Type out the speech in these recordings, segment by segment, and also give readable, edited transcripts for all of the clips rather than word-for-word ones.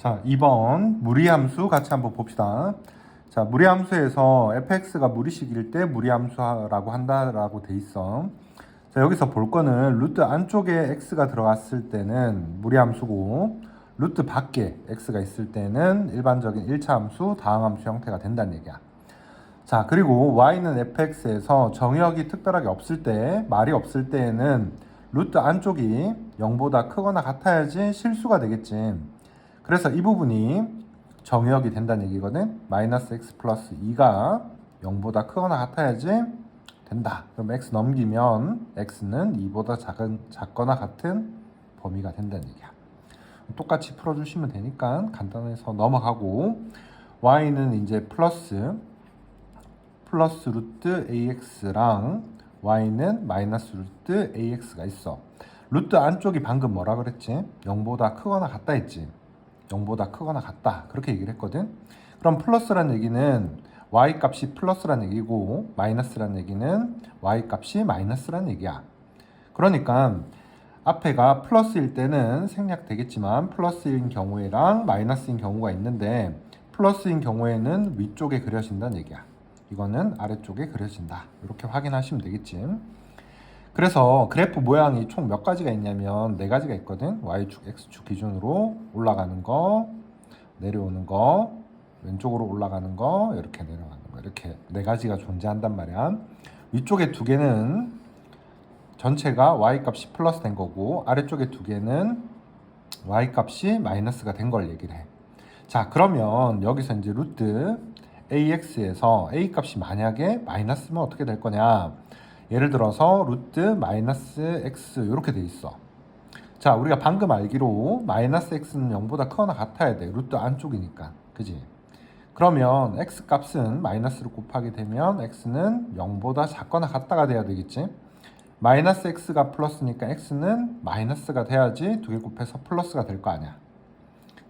자, 2번 무리함수 같이 한번 봅시다. 자, 무리함수에서 fx가 무리식일 때 무리함수라고 한다라고 돼 있어. 자, 여기서 볼 거는 루트 안쪽에 x가 들어갔을 때는 무리함수고, 루트 밖에 x가 있을 때는 일반적인 1차 함수, 다항함수 형태가 된다는 얘기야. 자, 그리고 y는 fx에서 정역이 특별하게 없을 때, 말이 없을 때에는 루트 안쪽이 0보다 크거나 같아야지 실수가 되겠지. 그래서 이 부분이 정역이 된다는 얘기거든. 마이너스 x 플러스 2가 0보다 크거나 같아야지 된다. 그럼 x 넘기면 x는 2보다 작거나 같은 범위가 된다는 얘기야. 똑같이 풀어주시면 되니까 간단해서 넘어가고, y는 이제 플러스 루트 ax랑 y는 마이너스 루트 ax가 있어. 루트 안쪽이 방금 뭐라 그랬지? 0보다 크거나 같다 했지. 0보다 크거나 같다 그렇게 얘기를 했거든. 그럼 플러스라는 얘기는 y 값이 플러스라는 얘기고, 마이너스라는 얘기는 y 값이 마이너스라는 얘기야. 그러니까 앞에가 플러스일 때는 생략되겠지만 플러스인 경우에랑 마이너스인 경우가 있는데, 플러스인 경우에는 위쪽에 그려진다는 얘기야. 이거는 아래쪽에 그려진다. 이렇게 확인하시면 되겠지. 그래서 그래프 모양이 총 몇 가지가 있냐면 4가지가 있거든. y축, x축 기준으로 올라가는 거, 내려오는 거, 왼쪽으로 올라가는 거, 이렇게 내려가는 거, 이렇게 4가지가 존재한단 말이야. 위쪽에 2개는 전체가 y값이 플러스 된 거고, 아래쪽에 2개는 y값이 마이너스가 된 걸 얘기를 해. 자, 그러면 여기서 이제 루트 ax에서 a값이 만약에 마이너스면 어떻게 될 거냐? 예를 들어서 루트 마이너스 x 이렇게 돼 있어. 자, 우리가 방금 알기로 마이너스 x는 0보다 크거나 같아야 돼. 루트 안쪽이니까. 그지? 그러면 x 값은 마이너스로 곱하게 되면 x는 0보다 작거나 같다가 돼야 되겠지? 마이너스 x가 플러스니까 x는 마이너스가 돼야지 2개 곱해서 플러스가 될 거 아니야.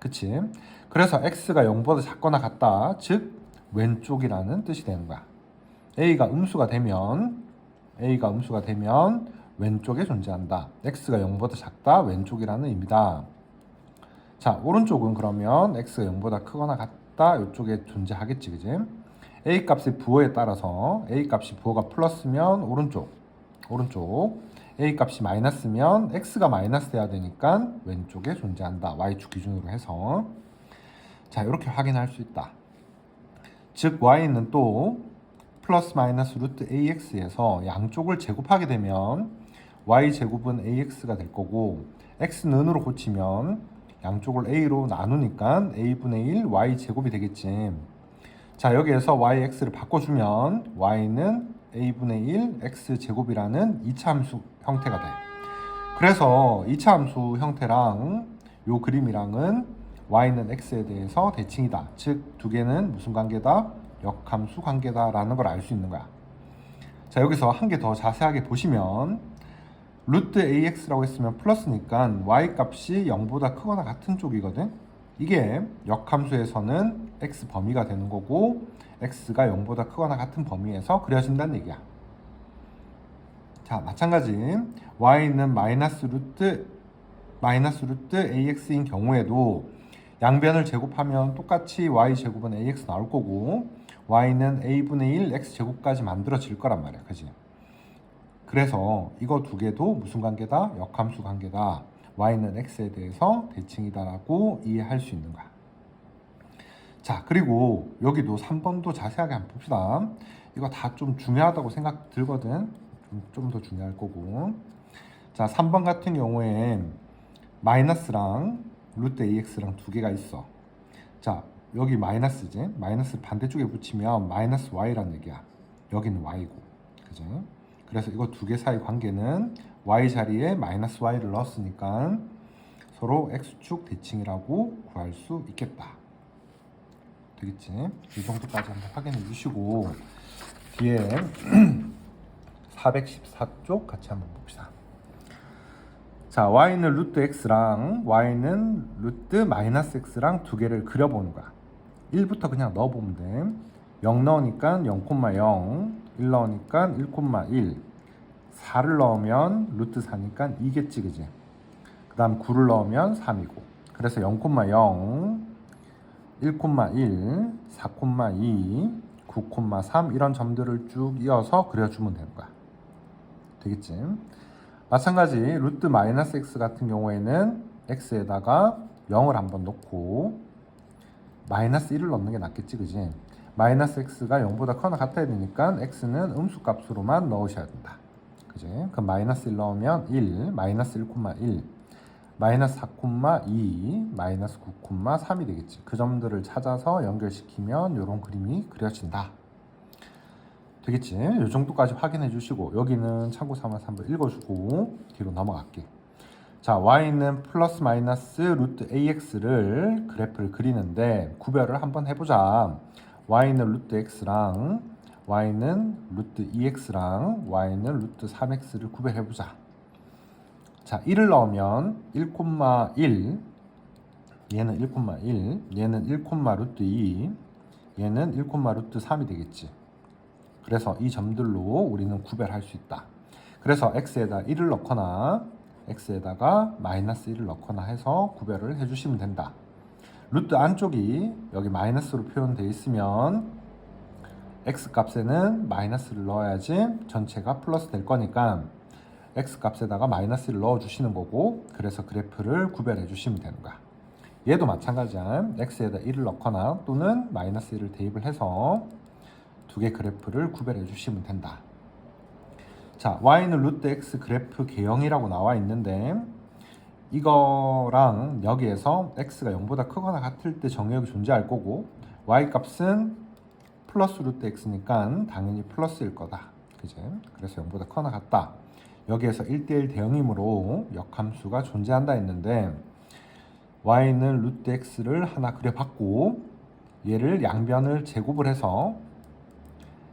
그치? 그래서 x가 0보다 작거나 같다. 즉 왼쪽이라는 뜻이 되는 거야. a가 음수가 되면 왼쪽에 존재한다. x가 0보다 작다, 왼쪽이라는 의미다. 자, 오른쪽은 그러면 x가 0보다 크거나 같다, 이쪽에 존재하겠지, 그지? a 값의 부호에 따라서 a 값이 부호가 플러스면 오른쪽, a 값이 마이너스면 x가 마이너스 돼야 되니까 왼쪽에 존재한다. y축 기준으로 해서. 자, 이렇게 확인할 수 있다. 즉 y는 또 플러스 마이너스 루트 ax에서 양쪽을 제곱하게 되면 y제곱은 ax가 될 거고, x는으로 고치면 양쪽을 a로 나누니까 a분의 1 y제곱이 되겠지. 자, 여기에서 yx를 바꿔주면 y는 a분의 1 x제곱이라는 2차 함수 형태가 돼. 그래서 2차 함수 형태랑 요 그림이랑은 y는 x에 대해서 대칭이다. 즉 2개는 무슨 관계다? 역함수 관계다라는 걸 알 수 있는 거야. 자, 여기서 한 개 더 자세하게 보시면 루트 ax라고 했으면 플러스니까 y 값이 0보다 크거나 같은 쪽이거든. 이게 역함수에서는 x 범위가 되는 거고, x가 0보다 크거나 같은 범위에서 그려진다는 얘기야. 자, 마찬가지 y는 마이너스 루트 ax인 경우에도 양변을 제곱하면 똑같이 y제곱은 ax 나올 거고, y는 a분의 1 x제곱까지 만들어질 거란 말이야. 그지? 그래서 이거 2개도 무슨 관계다? 역함수 관계다. y는 x에 대해서 대칭이다라고 이해할 수 있는 거야. 자, 그리고 여기도 3번도 자세하게 한번 봅시다. 이거 다 좀 중요하다고 생각 들거든. 좀 더 중요할 거고. 자, 3번 같은 경우에 마이너스랑 루트 ax랑 2개가 있어. 자, 여기 마이너스지? 마이너스 반대쪽에 붙이면 마이너스 y라는 얘기야. 여기는 y고, 그죠? 그래서 이거 2개 사이 관계는 y 자리에 마이너스 y를 넣었으니까 서로 x축 대칭이라고 구할 수 있겠다. 되겠지? 이 정도까지 한번 확인해 주시고, 뒤에 414쪽 같이 한번 봅시다. 자, y는 루트 x랑 y는 루트 마이너스 x랑 2개를 그려보는 거야. 1부터 그냥 넣어보면 돼. 0 넣으니까 0,0, 1 넣으니까 1,1, 4를 넣으면 루트 4니까 2겠지, 그지? 그 다음 9를 넣으면 3이고. 그래서 0,0, 1,1, 4,2, 9,3 이런 점들을 쭉 이어서 그려주면 되는 거야. 되겠지? 마찬가지 루트 마이너스 x 같은 경우에는 x에다가 0을 한번 넣고 마이너스 1을 넣는 게 낫겠지, 그지? 마이너스 x가 0보다 크거나 같아야 되니까 x는 음수값으로만 넣으셔야 된다. 그지? 그럼 마이너스 1 넣으면 1, 마이너스 1,1, 마이너스 4,2, 마이너스 9,3이 되겠지. 그 점들을 찾아서 연결시키면 이런 그림이 그려진다. 되겠지? 이 정도까지 확인해 주시고 여기는 참고 삼아서 한번 읽어주고 뒤로 넘어갈게. 자, y는 플러스 마이너스 루트 ax를 그래프를 그리는데 구별을 한번 해보자. y는 루트 x랑 y는 루트 2x랑 y는 루트 3x를 구별해보자. 자, 1을 넣으면 1,1, 얘는 1,1, 얘는 1, 루트 2, 얘는 1, 루트 3이 되겠지. 그래서 이 점들로 우리는 구별할 수 있다. 그래서 x에다 1을 넣거나 x에다가 마이너스 1을 넣거나 해서 구별을 해주시면 된다. 루트 안쪽이 여기 마이너스로 표현되어 있으면 x 값에는 마이너스를 넣어야지 전체가 플러스 될 거니까 x 값에다가 마이너스를 넣어주시는 거고 그래서 그래프를 구별해 주시면 되는 거야. 얘도 마찬가지야. x에다 1을 넣거나 또는 마이너스 1을 대입을 해서 두 개 그래프를 구별해 주시면 된다. 자, y는 루트 x 그래프 개형이라고 나와 있는데 이거랑 여기에서 x가 0보다 크거나 같을 때 정의역이 존재할 거고 y 값은 플러스 루트 x니까 당연히 플러스일 거다. 그지? 그래서 0보다 크거나 같다. 여기에서 1대1 대응이므로 역함수가 존재한다 했는데 y는 루트 x를 하나 그려봤고 얘를 양변을 제곱을 해서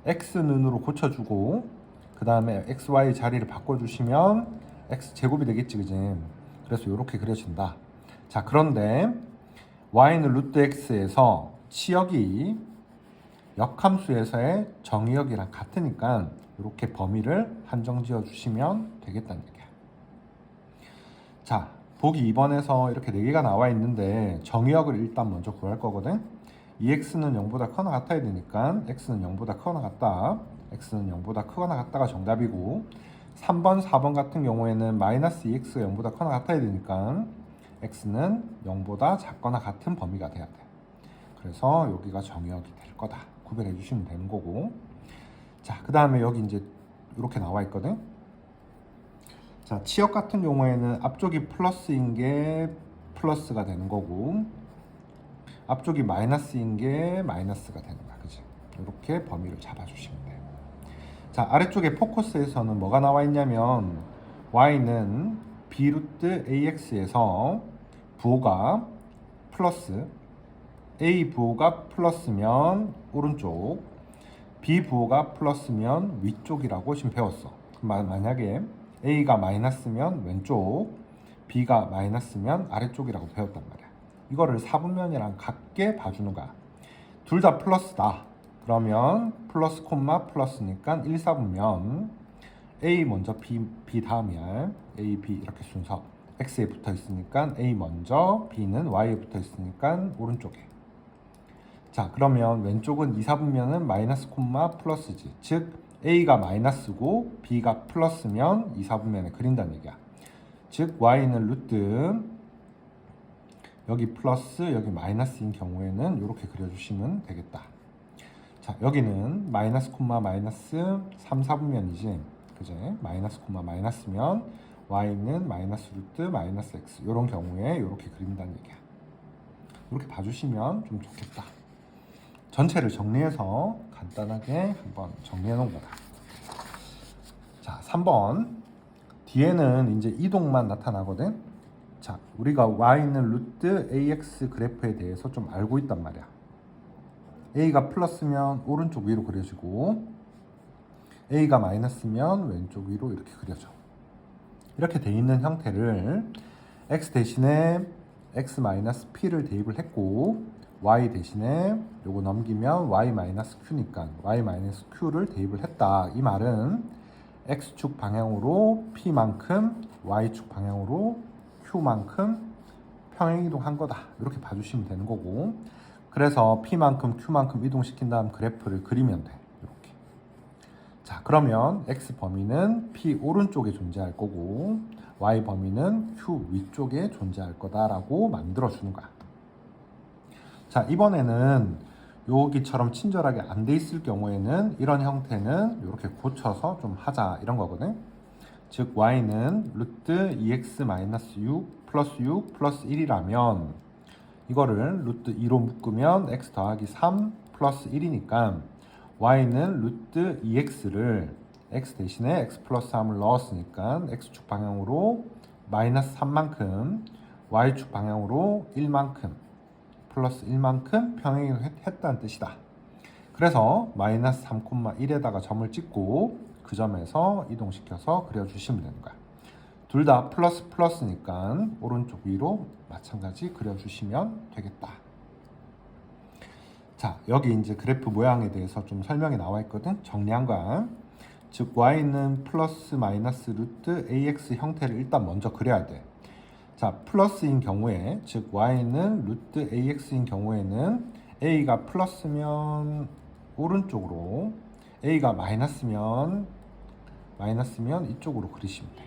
x는으로 고쳐주고 그 다음에 xy 자리를 바꿔주시면 x 제곱이 되겠지, 그지? 그래서 이렇게 그려진다. 자, 그런데 y는 루트 x에서 치역이 역함수에서의 정의역이랑 같으니까 이렇게 범위를 한정 지어 주시면 되겠다는 얘기야. 자, 보기 2번에서 이렇게 4개가 나와 있는데 정의역을 일단 먼저 구할 거거든. 2x는 0보다 크거나 같아야 되니까 x는 0보다 크거나 같다, x는 0보다 크거나 같다가 정답이고 3번, 4번 같은 경우에는 마이너스 2x가 0보다 크거나 같아야 되니까 x는 0보다 작거나 같은 범위가 돼야 돼. 그래서 여기가 정의역이 될 거다. 구별해 주시면 되는 거고. 자, 그 다음에 여기 이제 이렇게 나와 있거든. 자, 치역 같은 경우에는 앞쪽이 플러스인 게 플러스가 되는 거고 앞쪽이 마이너스인 게 마이너스가 되는 거야. 그치? 이렇게 범위를 잡아주시면 돼요. 자, 아래쪽에 포커스에서는 뭐가 나와 있냐면 y는 b 루트 ax에서 부호가 플러스 a 부호가 플러스면 오른쪽 b 부호가 플러스면 위쪽이라고 지금 배웠어. 만약에 a가 마이너스면 왼쪽 b가 마이너스면 아래쪽이라고 배웠단 말이야. 이거를 사분면이랑 같게 봐주는 거야. 둘 다 플러스다. 그러면 플러스 콤마 플러스니까 1, 4분면 A 먼저 B 다음이야. A, B 이렇게 순서. X에 붙어 있으니까 A 먼저, B는 Y에 붙어 있으니까 오른쪽에. 자, 그러면 왼쪽은 2, 4분면은 마이너스 콤마 플러스지. 즉 A가 마이너스고 B가 플러스면 2, 4분면에 그린다는 얘기야. 즉 Y는 루트 여기 플러스 여기 마이너스인 경우에는 이렇게 그려주시면 되겠다. 자, 여기는 마이너스 콤마 마이너스 3, 4분면이지. 그제? 마이너스 콤마 마이너스면 y는 마이너스 루트 마이너스 x 이런 경우에 이렇게 그린다는 얘기야. 이렇게 봐주시면 좀 좋겠다. 전체를 정리해서 간단하게 한번 정리해 놓은 거다. 자, 3번 뒤에는 이제 이동만 나타나거든. 자, 우리가 y는 루트 ax 그래프에 대해서 좀 알고 있단 말이야. a가 플러스면 오른쪽 위로 그려지고 a가 마이너스면 왼쪽 위로 이렇게 그려져. 이렇게 돼 있는 형태를 x 대신에 x 마이너스 p를 대입을 했고 y 대신에 요거 넘기면 y 마이너스 q니까 y 마이너스 q를 대입을 했다. 이 말은 x축 방향으로 p만큼 y축 방향으로 q만큼 평행이동한 거다. 이렇게 봐주시면 되는 거고 그래서 P만큼 Q만큼 이동시킨 다음 그래프를 그리면 돼. 이렇게. 자, 그러면 X 범위는 P 오른쪽에 존재할 거고 Y 범위는 Q 위쪽에 존재할 거다라고 만들어주는 거야. 자, 이번에는 여기처럼 친절하게 안 돼 있을 경우에는 이런 형태는 이렇게 고쳐서 좀 하자 이런 거거든. 즉 y는 루트 2x-6 플러스 6 플러스 1이라면 이거를 루트 2로 묶으면 x 더하기 3 플러스 1이니까 y는 루트 2x를 x 대신에 x 플러스 3을 넣었으니까 x축 방향으로 마이너스 3만큼 y축 방향으로 1만큼 플러스 1만큼 평행했다는 뜻이다. 그래서 마이너스 3,1에다가 점을 찍고 그 점에서 이동시켜서 그려주시면 되는 거야. 둘 다 플러스 플러스니까 오른쪽 위로 마찬가지 그려주시면 되겠다. 자, 여기 이제 그래프 모양에 대해서 좀 설명이 나와 있거든. 정리한 거야. 즉 y는 플러스 마이너스 루트 ax 형태를 일단 먼저 그려야 돼. 자, 플러스인 경우에, 즉 y는 루트 ax인 경우에는 a가 플러스면 오른쪽으로, a가 마이너스면 이쪽으로 그리시면 돼.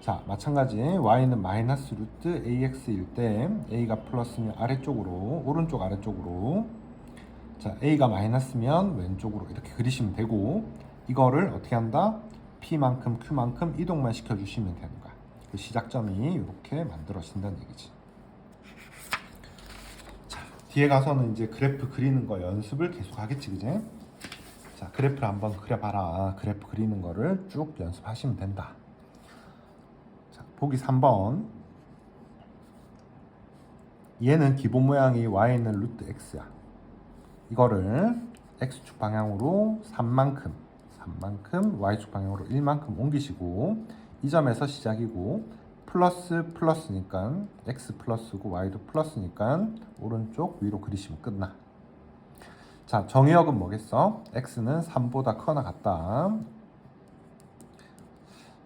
자, 마찬가지 y는 마이너스 루트 ax일 때 a가 플러스면 아래쪽으로, 오른쪽 아래쪽으로, 자, a가 마이너스면 왼쪽으로 이렇게 그리시면 되고, 이거를 어떻게 한다? p만큼 q만큼 이동만 시켜주시면 되는 거야. 그 시작점이 이렇게 만들어진다는 얘기지. 자, 뒤에 가서는 이제 그래프 그리는 거 연습을 계속 하겠지, 그지? 자, 그래프를 한번 그려봐라. 그래프 그리는 거를 쭉 연습하시면 된다. 자, 보기 3번. 얘는 기본 모양이 y는 루트 x야. 이거를 x축 방향으로 3만큼 y축 방향으로 1만큼 옮기시고 이 점에서 시작이고 플러스 플러스니까 x 플러스고 y도 플러스니까 오른쪽 위로 그리시면 끝나. 자, 정의역은 뭐겠어? x는 3보다 크거나 같다.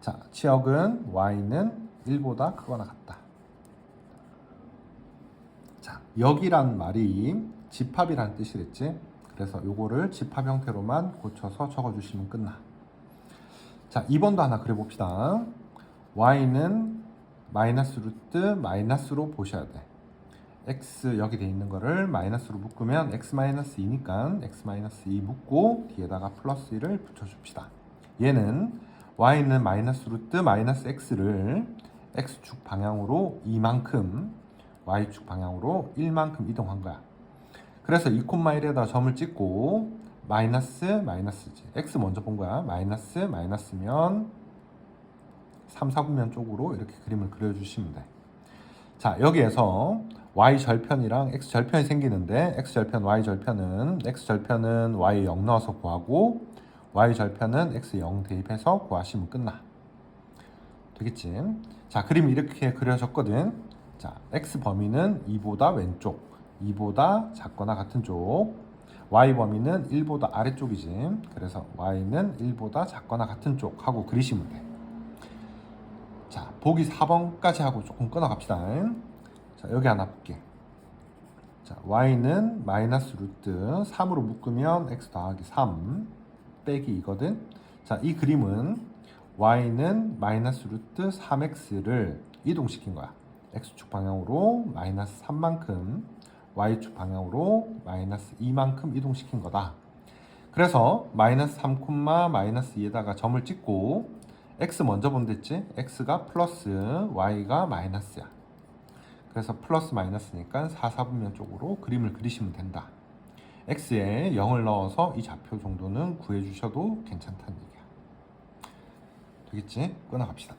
자, 치역은 y는 1보다 크거나 같다. 자, 역이란 말이 집합이란 뜻이랬지? 그래서 요거를 집합 형태로만 고쳐서 적어주시면 끝나. 자, 2번도 하나 그려봅시다. y는 마이너스 루트 마이너스로 보셔야 돼. x 여기 돼 있는 거를 마이너스로 묶으면 x 마이너스 2니까 x 마이너스 2 묶고 뒤에다가 플러스 1을 붙여줍시다. 얘는 y는 마이너스 루트 마이너스 x를 x축 방향으로 2만큼 y축 방향으로 1만큼 이동한 거야. 그래서 2,1에다 점을 찍고 마이너스 마이너스지. x 먼저 본 거야. 마이너스 마이너스면 3, 4분면 쪽으로 이렇게 그림을 그려주시면 돼. 자, 여기에서 y 절편이랑 x 절편이 생기는데 x 절편, y 절편은 y 0 넣어서 구하고 y 절편은 x 0 대입해서 구하시면 끝나. 되겠지? 자, 그림이 이렇게 그려졌거든. 자, x 범위는 2보다 왼쪽, 2보다 작거나 같은 쪽, y 범위는 1보다 아래쪽이지. 그래서 y는 1보다 작거나 같은 쪽 하고 그리시면 돼. 자, 보기 4번까지 하고 조금 끊어갑시다. 자, 여기 하나 볼게. 자, y는 마이너스 루트 3으로 묶으면 x 더하기 3 빼기 2거든. 자, 이 그림은 y는 마이너스 루트 3x를 이동시킨 거야. x축 방향으로 마이너스 3만큼 y축 방향으로 마이너스 2만큼 이동시킨 거다. 그래서 마이너스 3, 마이너스 2에다가 점을 찍고 x 먼저 본댔지? x가 플러스 y가 마이너스야. 그래서 플러스 마이너스니까 4, 4분면 쪽으로 그림을 그리시면 된다. x에 0을 넣어서 이 좌표 정도는 구해주셔도 괜찮다는 얘기야. 되겠지? 끊어갑시다.